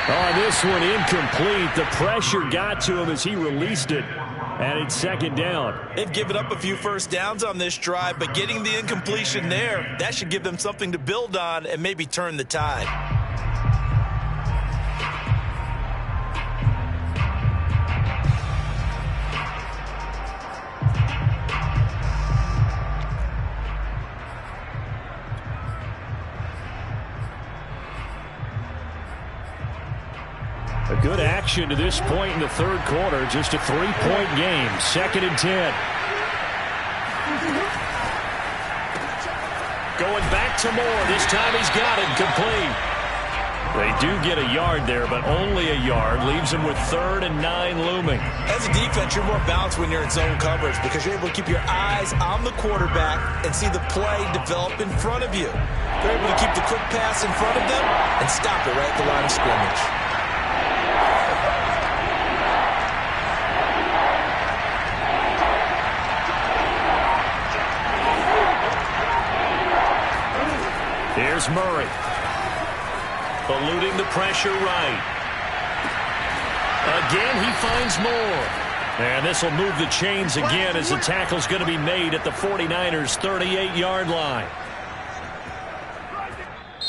Oh, this one incomplete. The pressure got to him as he released it. And it's 2nd down. They've given up a few first downs on this drive, but getting the incompletion there, that should give them something to build on and maybe turn the tide. Good action to this point in the third quarter. Just a 3-point game. 2nd and 10. Going back to Moore. This time he's got it complete. They do get a yard there, but only a yard. Leaves them with 3rd and 9 looming. As a defense, you're more balanced when you're in zone coverage because you're able to keep your eyes on the quarterback and see the play develop in front of you. You're able to keep the quick pass in front of them and stop it right at the line of scrimmage. Here's Murray. Eluding the pressure right. Again, he finds Moore. And this will move the chains again as the tackle's going to be made at the 49ers' 38-yard line.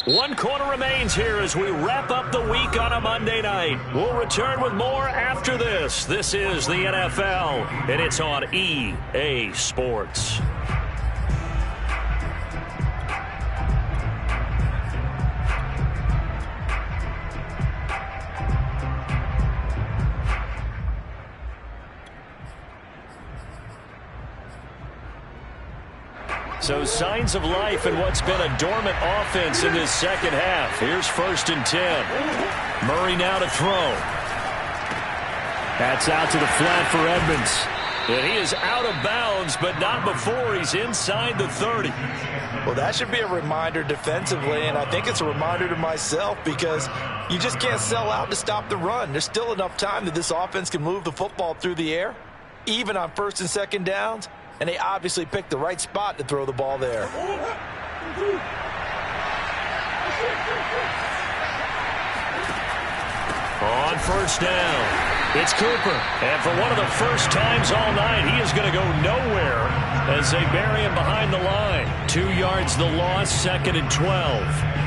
1 quarter remains here as we wrap up the week on a Monday night. We'll return with more after this. This is the NFL, and it's on EA Sports. So signs of life in what's been a dormant offense in this second half. Here's 1st and 10. Murray now to throw. That's out to the flat for Edmonds. And he is out of bounds, but not before he's inside the 30. Well, that should be a reminder defensively, and I think it's a reminder to myself because you just can't sell out to stop the run. There's still enough time that this offense can move the football through the air, even on 1st and 2nd downs. And they obviously picked the right spot to throw the ball there. On 1st down, it's Cooper. And for one of the first times all night, he is going to go nowhere as they bury him behind the line. 2 yards the loss, 2nd and 12.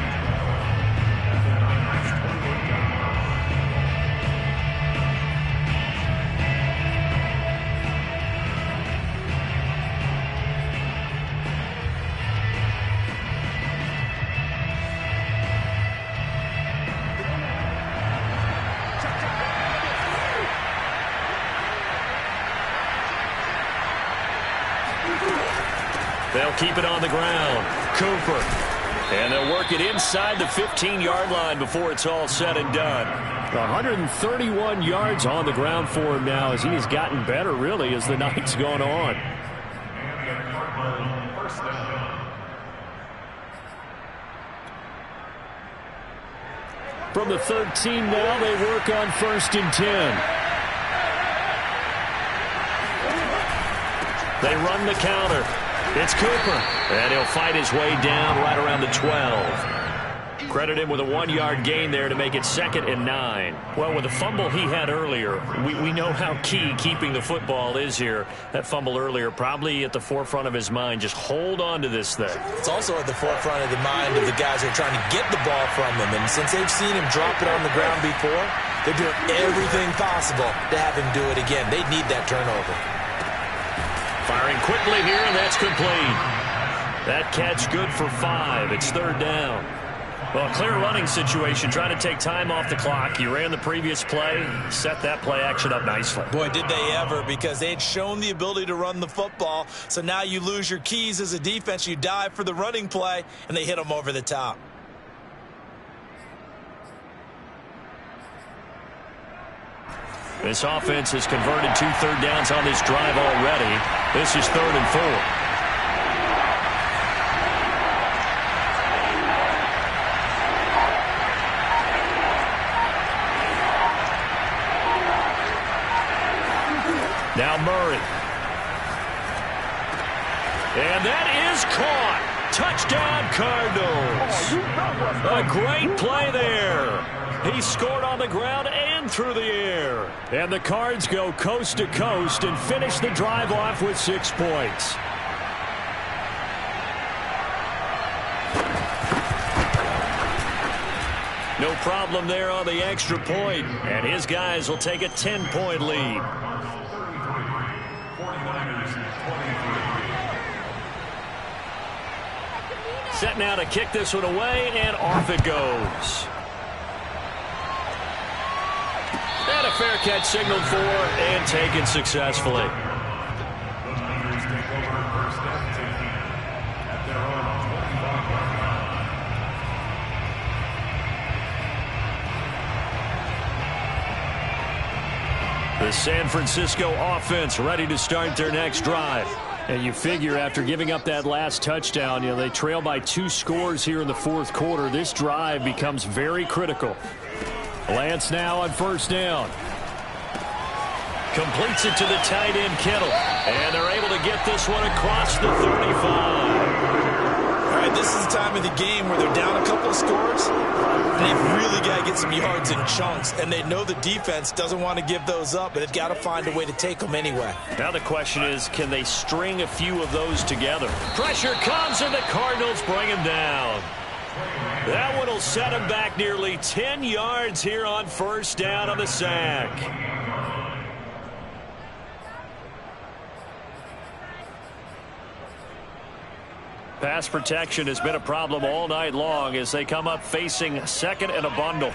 They'll keep it on the ground. Cooper. And they'll work it inside the 15-yard line before it's all said and done. 131 yards on the ground for him now as he has gotten better, really, as the night's gone on. From the 13 now, they work on 1st and 10. They run the counter. It's Cooper, and he'll fight his way down right around the 12. Credit him with a 1-yard gain there to make it 2nd and 9. Well, with the fumble he had earlier, we know how key keeping the football is here. That fumble earlier probably at the forefront of his mind. Just hold on to this thing. It's also at the forefront of the mind of the guys who are trying to get the ball from him. And since they've seen him drop it on the ground before, they're doing everything possible to have him do it again. They need that turnover. Firing quickly here, and that's complete. That catch good for 5. It's 3rd down. Well, a clear running situation. Trying to take time off the clock. You ran the previous play, set that play action up nicely. Boy, did they ever, because they had shown the ability to run the football. So now you lose your keys as a defense. You dive for the running play, and they hit them over the top. This offense has converted 2 third downs on this drive already. This is 3rd and 4. Now Murray. And that is caught. Touchdown Cardinals. A great play there. He scored on the ground and through the air. And the Cards go coast to coast and finish the drive off with 6 points. No problem there on the extra point. And his guys will take a 10-point lead. Set now to kick this one away, and off it goes. And a fair catch signaled for and taken successfully. The Niners take over first and 10 at their own 25-yard line. The San Francisco offense ready to start their next drive. And you figure after giving up that last touchdown, they trail by 2 scores here in the fourth quarter. This drive becomes very critical. Lance now on first down. Completes it to the tight end, Kittle. And they're able to get this one across the 35. All right, this is the time of the game where they're down a couple of scores. They've really got to get some yards in chunks, and they know the defense doesn't want to give those up, but they've got to find a way to take them anyway. Now the question is, can they string a few of those together? Pressure comes, and the Cardinals bring him down. That one will set him back nearly 10 yards here on first down on the sack. Pass protection has been a problem all night long as they come up facing second and a bundle.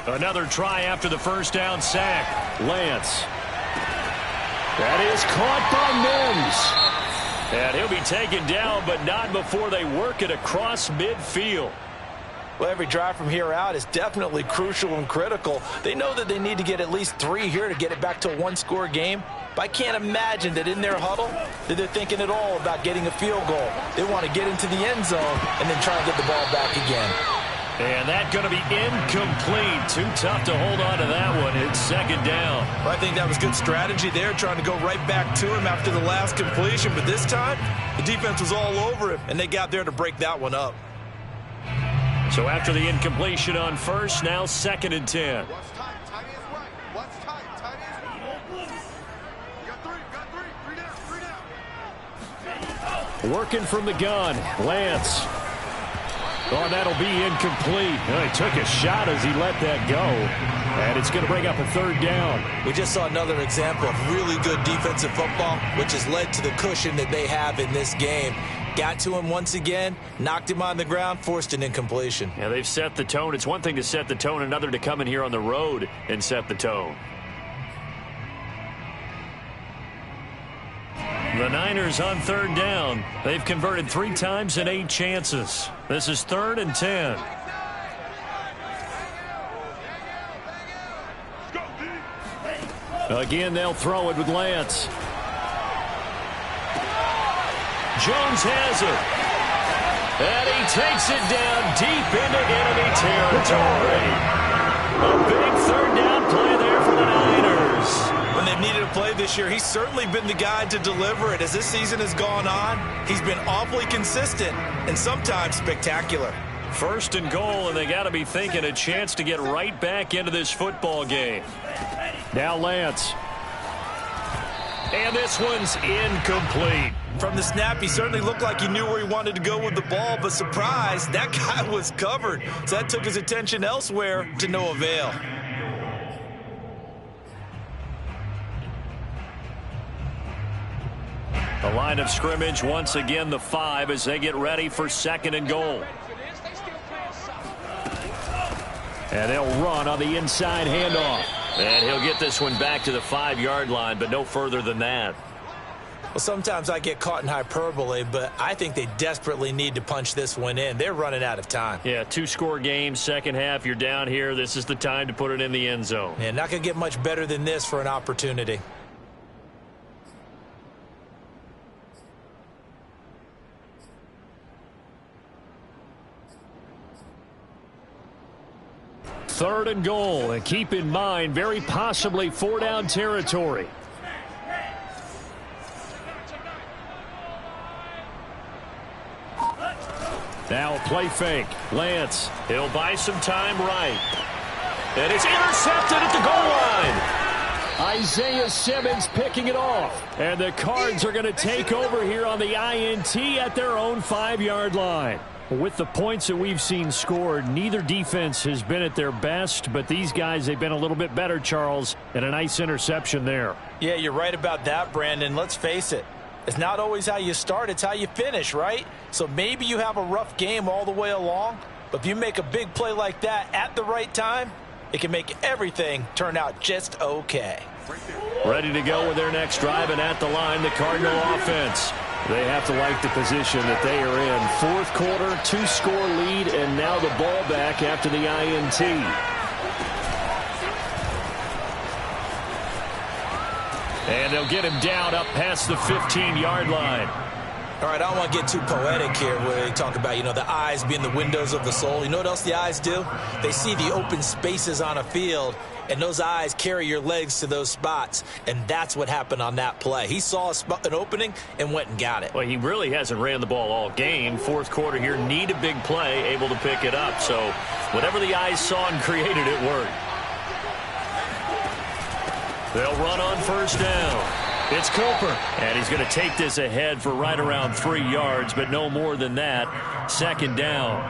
Another try after the first down sack. Lance. That is caught by Mims. And he'll be taken down, but not before they work it across midfield. Well, every drive from here out is definitely crucial and critical. They know that they need to get at least 3 here to get it back to a one-score game. But I can't imagine that in their huddle that they're thinking at all about getting a field goal. They want to get into the end zone and then try and get the ball back again. And that's going to be incomplete. Too tough to hold on to that one. It's second down. Well, I think that was good strategy there, trying to go right back to him after the last completion. But this time, the defense was all over him, and they got there to break that one up. So after the incompletion on first, now second and 10. Watch tight, tight is right. Watch tight, tight is right. You got three down. Working from the gun, Lance. Oh, that'll be incomplete. Well, he took a shot as he let that go. And it's going to bring up a third down. We just saw another example of really good defensive football, which has led to the cushion that they have in this game. Got to him once again, knocked him on the ground, forced an incompletion. Yeah, they've set the tone. It's one thing to set the tone, another to come in here on the road and set the tone. The Niners on third down. They've converted 3 times in 8 chances. This is 3rd and 10. Again, they'll throw it with Lance. Jones has it. And he takes it down deep into enemy territory. A big third down play there for the Niners. When they've needed a play this year, he's certainly been the guy to deliver it. As this season has gone on, he's been awfully consistent and sometimes spectacular. First and goal, and they got to be thinking a chance to get right back into this football game. Now Lance. And this one's incomplete. From the snap, he certainly looked like he knew where he wanted to go with the ball, but surprise, that guy was covered. So that took his attention elsewhere to no avail. The line of scrimmage, once again, the 5 as they get ready for second and goal. And they'll run on the inside handoff. And he'll get this one back to the 5-yard line, but no further than that. Well, sometimes I get caught in hyperbole, but I think they desperately need to punch this one in. They're running out of time. Yeah, 2-score game, second half, you're down here. This is the time to put it in the end zone. Yeah, not going to get much better than this for an opportunity. Third and goal, and keep in mind, very possibly 4-down territory. Now a play fake. Lance, he'll buy some time right. And it's intercepted at the goal line. Isaiah Simmons picking it off. And the Cards are going to take over here on the INT at their own 5-yard line. With the points that we've seen scored, neither defense has been at their best, but these guys, they've been a little bit better, Charles, and a nice interception there. Yeah, you're right about that, Brandon. Let's face it. It's not always how you start, it's how you finish, right? So maybe you have a rough game all the way along, but if you make a big play like that at the right time, it can make everything turn out just okay. Ready to go with their next drive, and at the line, the Cardinal offense. They have to like the position that they are in. Fourth quarter, 2-score lead, and now the ball back after the INT. And they'll get him down up past the 15-yard line. All right, I don't want to get too poetic here where they talk about, the eyes being the windows of the soul. You know what else the eyes do? They see the open spaces on a field, and those eyes carry your legs to those spots, and that's what happened on that play. He saw an opening and went and got it. Well, he really hasn't ran the ball all game. Fourth quarter here, need a big play, able to pick it up. So whatever the eyes saw and created, it worked. They'll run on first down. It's Cooper, and he's going to take this ahead for right around 3 yards, but no more than that. Second down.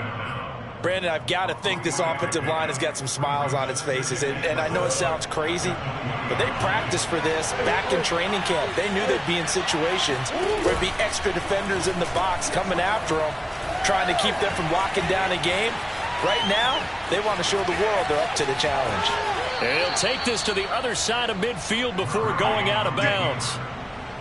Brandon, I've got to think this offensive line has got some smiles on its faces, and I know it sounds crazy, but they practiced for this back in training camp. They knew they'd be in situations where there'd be extra defenders in the box coming after them, trying to keep them from locking down a game. Right now, they want to show the world they're up to the challenge. And he'll take this to the other side of midfield before going out of bounds.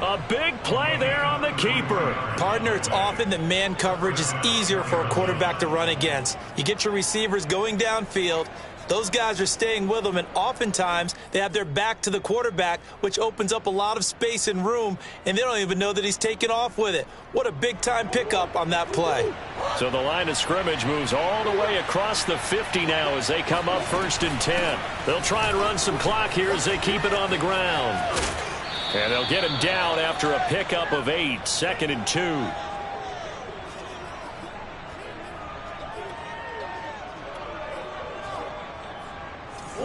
A big play there on the keeper. Partner, it's often that man coverage is easier for a quarterback to run against. You get your receivers going downfield. Those guys are staying with them, and oftentimes they have their back to the quarterback, which opens up a lot of space and room, and they don't even know that he's taken off with it. What a big-time pickup on that play. So the line of scrimmage moves all the way across the 50 now as they come up 1st and 10. They'll try and run some clock here as they keep it on the ground. And they'll get him down after a pickup of 8, 2nd and 2.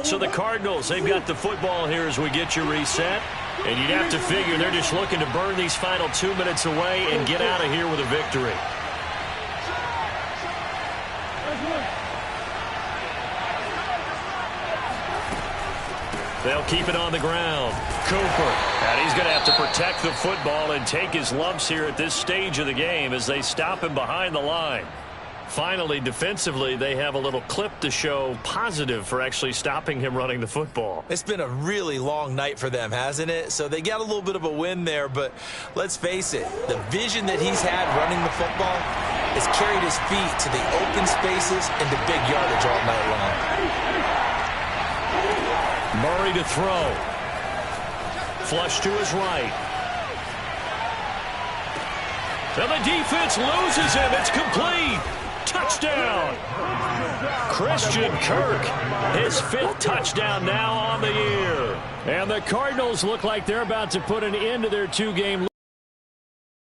So the Cardinals, they've got the football here as we get you reset. And you'd have to figure they're just looking to burn these final 2 minutes away and get out of here with a victory. They'll keep it on the ground. Cooper. And he's going to have to protect the football and take his lumps here at this stage of the game as they stop him behind the line. Finally, defensively, they have a little clip to show positive for actually stopping him running the football. It's been a really long night for them, hasn't it? So they got a little bit of a win there, but let's face it, the vision that he's had running the football has carried his feet to the open spaces and to big yardage all night long. Murray to throw. Flush to his right. And the defense loses him. It's complete. Touchdown. Christian Kirk, his 5th touchdown now on the year. And the Cardinals look like they're about to put an end to their 2-game lead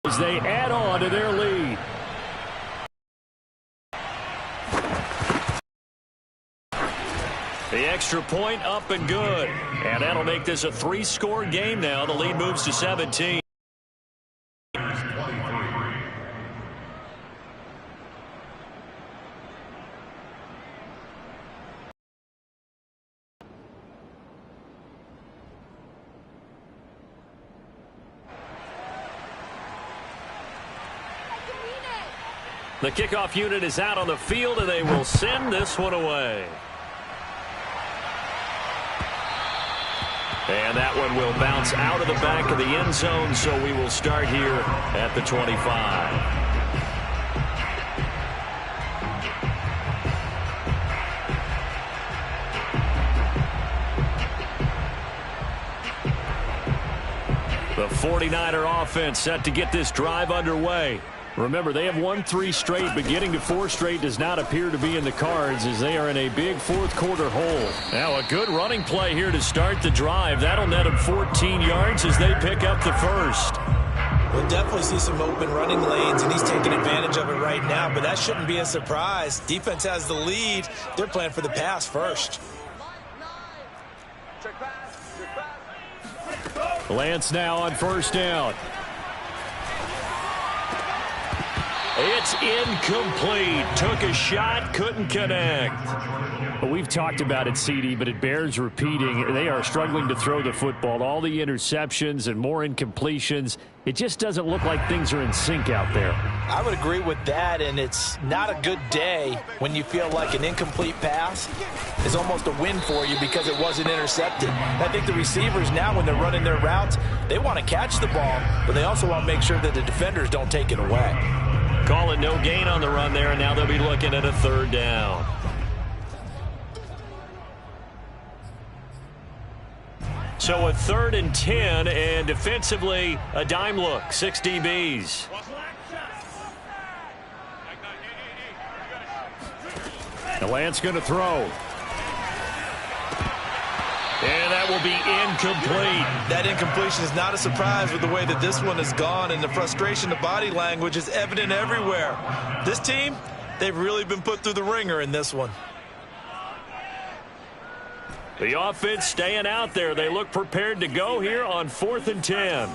as they add on to their lead. The extra point up and good. And that'll make this a 3-score game now. The lead moves to 17. The kickoff unit is out on the field, and they will send this one away. And that one will bounce out of the back of the end zone, so we will start here at the 25. The 49er offense set to get this drive underway. Remember, they have won 3 straight, but getting to 4 straight does not appear to be in the cards as they are in a big fourth quarter hole. Now a good running play here to start the drive. That'll net them 14 yards as they pick up the first. We'll definitely see some open running lanes, and he's taking advantage of it right now, but that shouldn't be a surprise. Defense has the lead. They're playing for the pass first. Lance now on first down. It's incomplete. Took a shot, couldn't connect. Well, we've talked about it, CD, but it bears repeating. They are struggling to throw the football. All the interceptions and more incompletions. It just doesn't look like things are in sync out there. I would agree with that, and it's not a good day when you feel like an incomplete pass is almost a win for you because it wasn't intercepted. I think the receivers now, when they're running their routes, they want to catch the ball, but they also want to make sure that the defenders don't take it away. Call it no gain on the run there, and now they'll be looking at a 3rd down. So a 3rd and 10, and defensively, a dime look, 6 DBs. The Lance going to throw. And that will be incomplete. That incompletion is not a surprise with the way that this one has gone, and the frustration, the body language is evident everywhere. This team, they've really been put through the ringer in this one. The offense staying out there. They look prepared to go here on 4th and 10.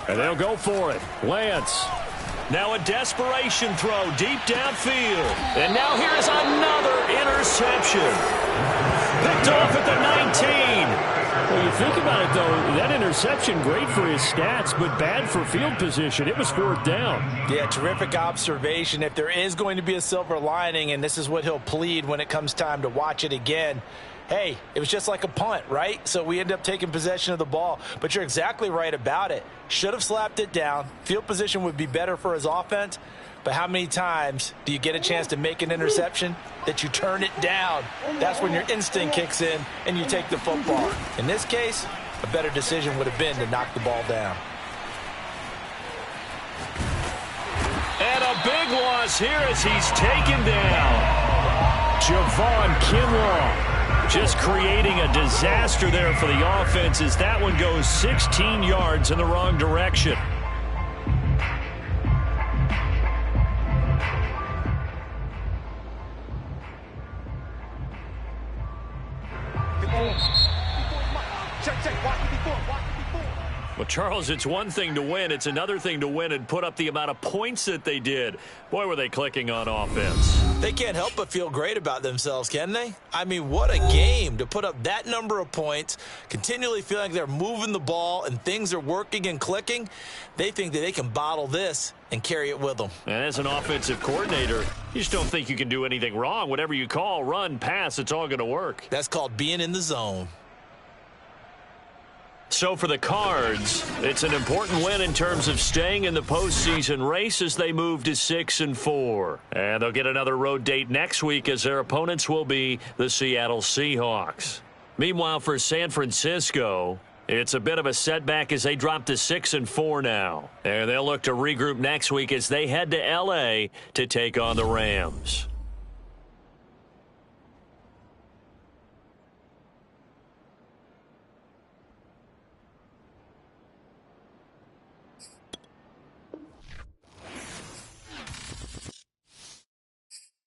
And they'll go for it. Lance. Now a desperation throw deep downfield. And now here's another interception. Picked off at the 19. Well, you think about it, though, that interception, great for his stats, but bad for field position. It was 4th down. Yeah, terrific observation. If there is going to be a silver lining, and this is what he'll plead when it comes time to watch it again, hey, it was just like a punt, right? So we end up taking possession of the ball. But you're exactly right about it. Should have slapped it down. Field position would be better for his offense. But how many times do you get a chance to make an interception that you turn it down? That's when your instinct kicks in and you take the football. In this case, a better decision would have been to knock the ball down. And a big loss here as he's taken down. Javon Kinlaw just creating a disaster there for the offense as that one goes 16 yards in the wrong direction. Well, Charles, it's one thing to win. It's another thing to win and put up the amount of points that they did. Boy, were they clicking on offense. They can't help but feel great about themselves, can they? I mean, what a game to put up that number of points, continually feeling like they're moving the ball and things are working and clicking. They think that they can bottle this and carry it with them. And as an offensive coordinator, you just don't think you can do anything wrong. Whatever you call, run, pass, it's all going to work. That's called being in the zone. So for the Cards, it's an important win in terms of staying in the postseason race as they move to 6-4. And they'll get another road date next week as their opponents will be the Seattle Seahawks. Meanwhile, for San Francisco, it's a bit of a setback as they drop to 6-4 now. And they'll look to regroup next week as they head to L.A. to take on the Rams.